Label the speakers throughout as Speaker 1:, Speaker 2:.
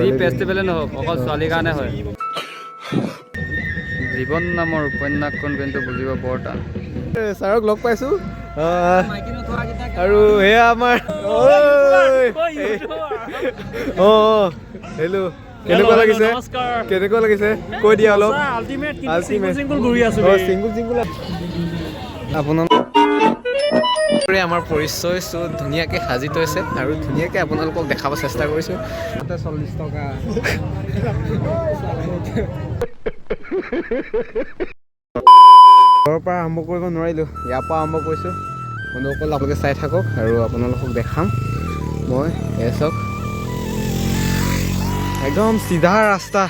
Speaker 1: যি ফেষ্টিভেলে নহওক অকল ছোৱালীৰ কাৰণে হয়। জীৱন নামৰ উপন্যাসখন কিন্তু বুজিব বৰ টান।
Speaker 2: ছাৰক লগ পাইছোঁ আৰু সেয়া আমাৰ হেল্ল' কেনেকুৱা লাগিছে কেনেকুৱা লাগিছে কৈ দিয়া অলপ। আপোনালোকে আমাৰ পৰিচয়টো ধুনীয়াকৈ সাজি থৈছে আৰু ধুনীয়াকৈ আপোনালোকক দেখাব চেষ্টা কৰিছোঁ। 40 টকা ঘৰৰ পৰা আৰম্ভ কৰিব নোৱাৰিলোঁ, ইয়াৰ পৰা আৰম্ভ কৰিছোঁ। বন্ধুসকল আপোনালোকে চাই থাকক আৰু আপোনালোকক দেখাম মই। চাওক একদম চিধা ৰাস্তা,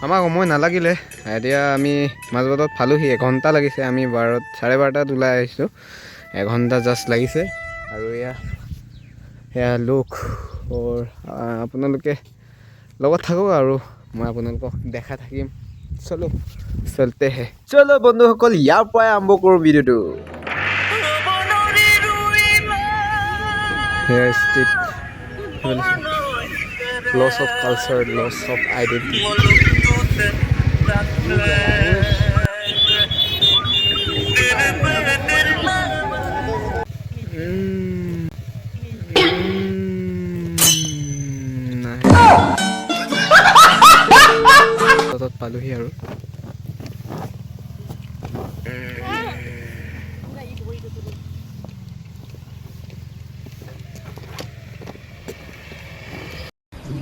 Speaker 2: আমাক সময় নালাগিলে। এতিয়া আমি মাজবাটত পালোহি, এঘণ্টা লাগিছে। আমি 12:30 ওলাই আহিছোঁ, এঘণ্টা জাষ্ট লাগিছে। আৰু এয়া লোক আপোনালোকে লগত থাকক আৰু মই আপোনালোকক দেখাই থাকিম। চলো বন্ধুসকল, ইয়াৰ পৰাই আৰম্ভ কৰোঁ ভিডিঅ'টো। Here is it. Loss of culture, loss of identity. পালোহি আৰু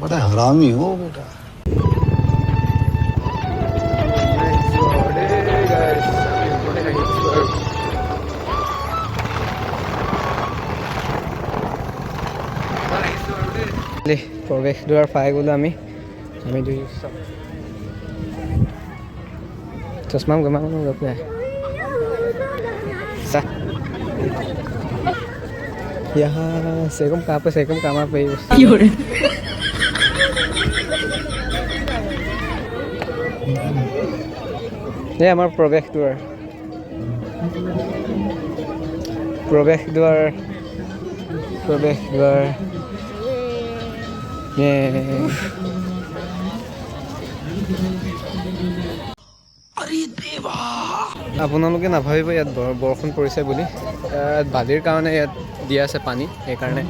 Speaker 3: बड़ा हरामी हो बेटा।
Speaker 2: প্ৰৱেশ দুৱাৰ পাই গ'লোঁ আমি চশমা গমা यहाँ सेकम कहाँ पे सेकम कहाँ पे ये हमारा प्रवेश द्वार ये আপোনালোকে নাভাবিব ইয়াত বৰষুণ পৰিছে বুলি। ইয়াত বালিৰ কাৰণে ইয়াত দিয়া আছে পানী, সেইকাৰণে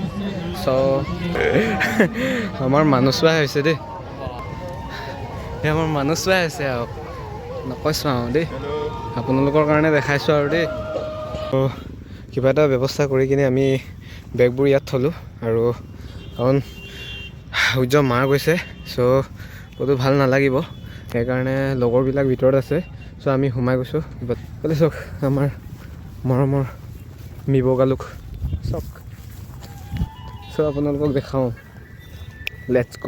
Speaker 2: আমাৰ মানুহ চোৱাই হৈছে দেই। আমাৰ মানুহ চোৱাই হৈছে আৰু নকৈছোঁ আৰু দেই, আপোনালোকৰ কাৰণে দেখাইছোঁ আৰু দেই। কিবা এটা ব্যৱস্থা কৰি কিনে আমি বেগবোৰ ইয়াত থলোঁ। আৰু কাৰণ সূৰ্য মাৰ গৈছে, ক'তো ভাল নালাগিব, সেইকাৰণে লগৰবিলাক ভিতৰত আছে। আমি সোমাই গৈছোঁ। ক'লে চাওক আমাৰ মৰমৰ মিবগালোক চাওক। আপোনালোকক দেখাওঁ, লেটছ গ'।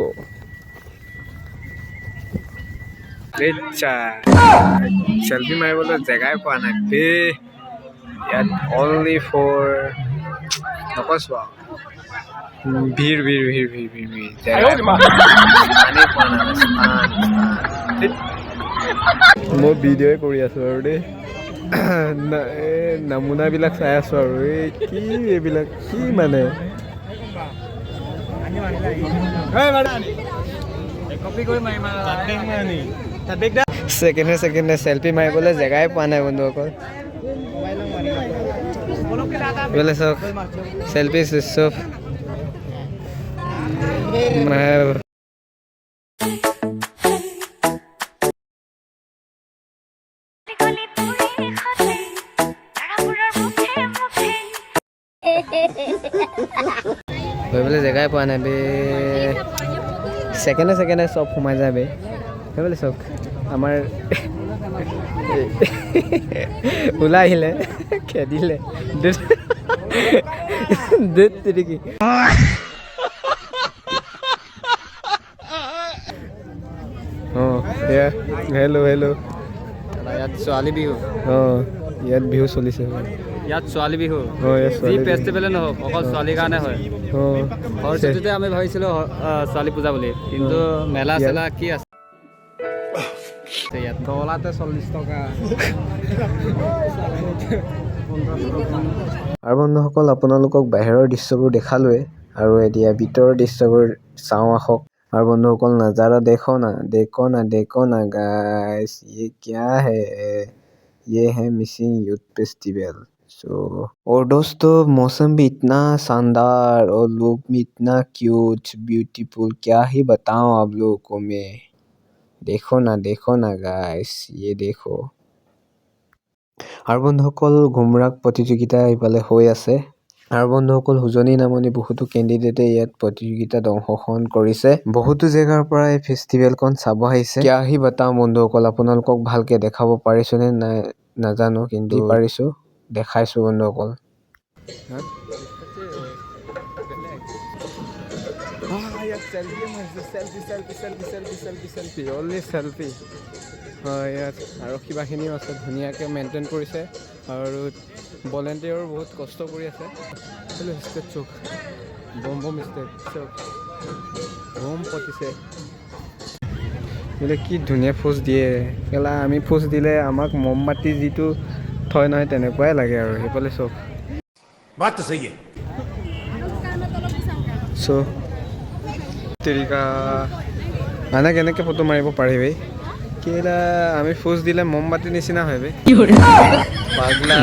Speaker 2: চেল্ফি মাৰিবলৈ জেগাই পোৱা নাই দেই ইয়াত, অনলি ফৰ নকৈছোঁ আৰু ভিৰ মই ভিডিঅ'ই কৰি আছোঁ আৰু দেই। নমুনাবিলাক চাই আছোঁ আৰু কি এইবিলাক কি মানে ছেকেণ্ডে চেল্ফি মাৰিবলৈ জেগাই পোৱা নাই বন্ধুসকল। চাওক চেল্ফি চুইচ ভাবিবলৈ জেগাই পোৱা নাই বে। ছেকেণ্ডে চব সোমাই যায় বে। সেইফালে চাওক আমাৰ ওলাই আহিলে খেদিলে কি হেল্ল' ইয়াত ছোৱালী বিহু, ইয়াত বিহু চলিছে। ইয়াত ছোৱালী বিহু, যি ফেষ্টিভেলে নহওক অকল ছোৱালীৰ কাৰণে হয়। সৰস্বতীতে আমি ভাবিছিলোঁ ছোৱালী পূজা বুলি, কিন্তু মেলা চেলা কি আছে ইয়াত। তলাতে 40 টকা। আৰু বন্ধুসকল আপোনালোকক বাহিৰৰ দৃশ্যবোৰ দেখালোৱে, আৰু এতিয়া ভিতৰৰ দৃশ্যবোৰ চাওঁ আহক। और बंधुসকल नज़ारा देखो ना, देखो ना, देखो ना गाइस, ये क्या है? ये है मिसिंग यूथ फेस्टिवल। और दोस्तों मौसम भी इतना शानदार और लोग भी इतना क्यूट ब्यूटीफुल, क्या ही बताऊं आप लोगों को मैं। देखो ना गाइस, ये देखो। আৰু বন্ধুসকল ঘুমৰাগ প্ৰতিযোগিতা ইফালে হৈ আছে। আৰু বন্ধুসকল উজনি নামনি বহুতো কেণ্ডিডেটে ইয়াত প্ৰতিযোগিতাত অংশগ্ৰহণ কৰিছে। বহুতো জেগাৰ পৰা এই ফেষ্টিভেলখন চাব আহিছে। কিয় আহি বাতাও বন্ধুসকল, আপোনালোকক ভালকে দেখাব পাৰিছো নে নাই নাজানো, কিন্তু পাৰিছো, দেখাইছো বন্ধুসকল। চেলফি ইয়াত আৰক্ষীবাহিনীও আছে, ধুনীয়াকৈ মেইনটেইন কৰিছে আৰু ভলেণ্টিয়াৰো বহুত কষ্ট কৰি আছে। ষ্টেট চোক বম ষ্টেট চোক বম পতিছে বোলে, কি ধুনীয়া ফোজ দিয়ে। কেলা আমি ফোজ দিলে আমাক মমবাতি যিটো থয় নহয় তেনেকুৱাই লাগে আৰু সেইফালে চোক। তেৰিকা মানে কেনেকৈ ফটো মাৰিব পাৰিবি? কেলা আমি ফোজ দিলে মমবাতি নিচিনা হয় বে পাগলা।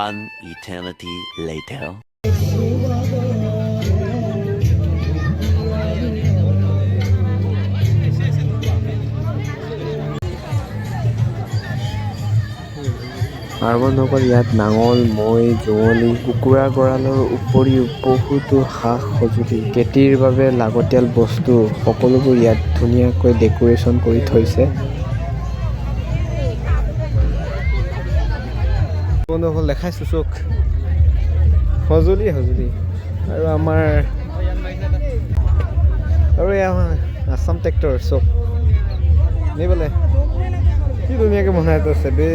Speaker 4: An eternity later.
Speaker 2: আৰু বন্ধুসকল ইয়াত নাঙল, মৈ, যুঁৱলি, কুকুৰা গঁৰালৰ উপৰিও বহুতো সা সঁজুলি, খেতিৰ বাবে লাগতিয়াল বস্তু সকলোবোৰ ইয়াত ধুনীয়াকৈ ডেকোৰেশ্যন কৰি থৈছে। বন্ধুসকল দেখাইছোঁ চোক সঁজুলি আৰু আমাৰ আছাম ট্ৰেক্টৰ চোক নিবলৈ কি ধুনীয়াকৈ বনাই থৈছে বে।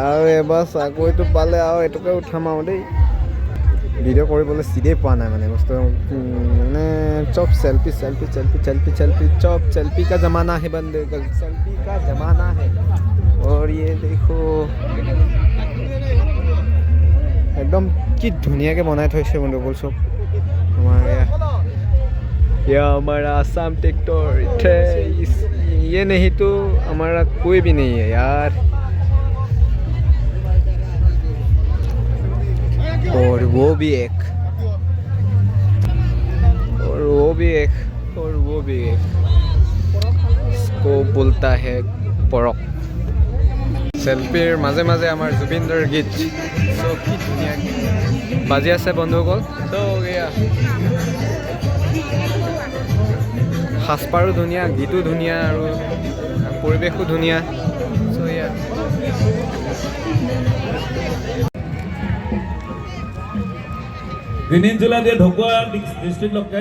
Speaker 2: আৰু এবাৰ চাকৰিটো পালে আৰু এইটোকে উঠাম আৰু দেই। ভিডিঅ' কৰিবলৈ চিটেই পোৱা নাই মানে বস্তু, মানে চব চেল্ফি চব सेल्फी का ज़माना है बंदे, सेल्फी का ज़माना है। और ये देखो एकदम কি ধুনীয়াকৈ বনাই থৈছে বন্ধুসকল চব। আমাৰ हमारा आसाम ट्रैक्टर ये नहीं तो हमारा कोई भी नहीं है यार। और वो भी एक इसको बोलता है परक। सेल्फिर माजे माजे आमार जुबिनदार गीत सब की धुनिया बाजी আছে বন্ধুসকল। সাজপাৰো ধুনীয়া, গীতো ধুনীয়া আৰু পৰিৱেশো ধুনীয়া।
Speaker 5: Peninsula dia Dhokwa district loke.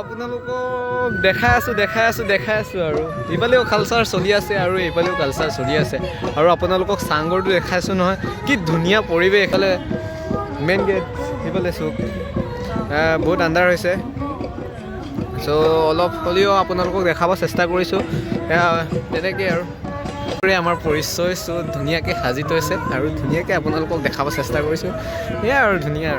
Speaker 2: আপোনালোকক দেখাই আছোঁ আৰু ইফালেও কালচাৰ চলি আছে আৰু এইফালেও কালচাৰ চলি আছে। আৰু আপোনালোকক চাংঘৰটো দেখাইছোঁ নহয়, কি ধুনীয়া পৰিৱেশ। এইফালে মেইন গেট, সেইফালে চোক বহুত আন্ধাৰ হৈছে। চ' অলপ হ'লেও আপোনালোকক দেখাব চেষ্টা কৰিছোঁ। তেনেকৈ আৰু আমাৰ পৰিচয় চব ধুনীয়াকৈ সাজি থৈছে আৰু ধুনীয়াকৈ আপোনালোকক দেখাব চেষ্টা কৰিছোঁ। এয়াই আৰু ধুনীয়া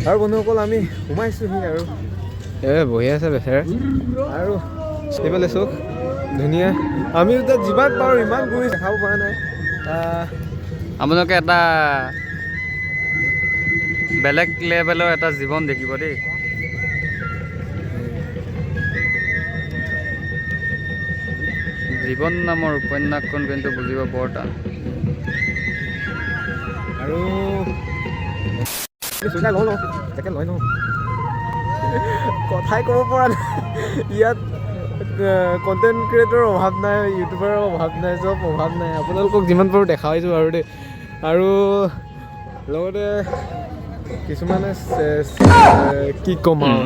Speaker 2: আৰু বন্ধুসকল আমি সোমাইছোঁহি আৰু বহি আছে বেচেৰা। আৰু এইফালে চোক ধুনীয়া, আমি তাত যিমান পাৰোঁ ইমান ঘূৰি দেখাব পৰা নাই।
Speaker 1: আপোনালোকে এটা বেলেগ লেভেলৰ এটা জীৱন দেখিব দেই। জীৱন নামৰ উপন্যাসখন কিন্তু বুজিব বৰ টান।
Speaker 2: আৰু তাকে লৈ লওঁ কথাই ক'ব পৰা নাই ইয়াত কণ্টেণ্ট ক্ৰিয়েটৰৰ অভাৱ নাই, ইউটিউবাৰৰ অভাৱ নাই, চব অভাৱ নাই। আপোনালোকক যিমান পাৰোঁ দেখাইছোঁ আৰু দেই। আৰু লগতে কিছুমানে কি ক'ম আৰু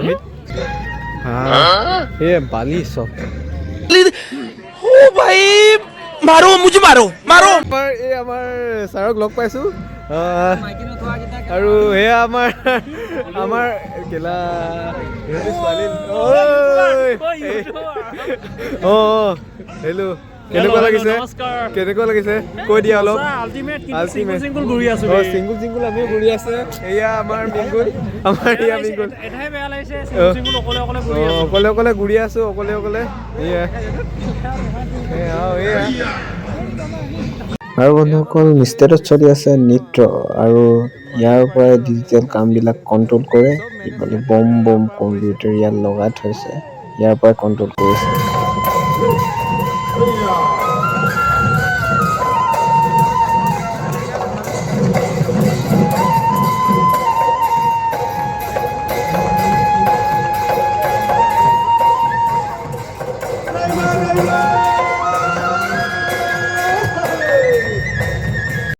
Speaker 2: এই বালি চব এই আমাৰ ছাৰক লগ পাইছোঁ আৰু সেয়া আমাৰ কেলা ছোৱালী হেল্ল' কেনেকুৱা লাগিছে কৈ দিয়া অলপ। চিংগুল চিংগুল আমিও ঘূৰি আছে। এয়া আমাৰ মিংগুল, অকলে অকলে ঘূৰি আছো, অকলে আৰু বন্ধুসকল ষ্টেটত চলি আছে নৃত্য আৰু ইয়াৰ পৰাই ডিজিটেল কামবিলাক কণ্ট্ৰল কৰে। বম কম্পিউটাৰ ইয়াত লগাই থৈছে, ইয়াৰ পৰাই কণ্ট্ৰল কৰিছে।